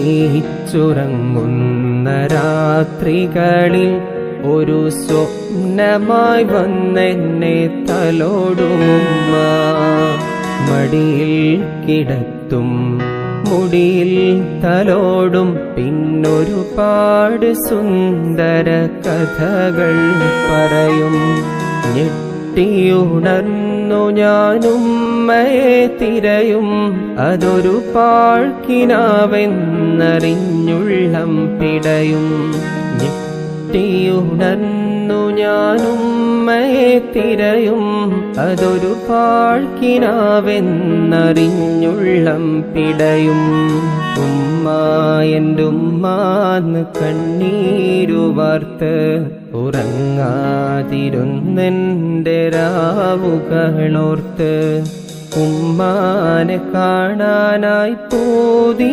ക്ഷീണിച്ചുറങ്ങുന്ന രാത്രികളിൽ ഒരു സ്വപ്നമായി വന്നെന്നെ തലോടുമ്മ. മടിയിൽ കിടത്തും മുടിയിൽ തലോടും പിന്നൊരുപാട് സുന്ദര കഥകൾ പറയും. ഞെട്ടിയുണർന്നു ഞാനുമ്മയെ തിരയും, അതൊരു പാഴ്ക്കിനാവെന്നറിഞ്ഞുള്ളം പിടയും. ഞെട്ടിയുണർന്നു ഞാനുമ്മയെ തിരയും, അതൊരു പാഴ്ക്കിനാവെന്നറിഞ്ഞുള്ളം പിടയും. ഉമ്മ എൻ്റെ ഉമ്മാന്ന് കണ്ണീരു വാർത്ത് ഉറങ്ങാതിരുന്നെൻ്റെ രാവുകളോർത്ത്. ഉമ്മാനെ കാണാനായി പൂതി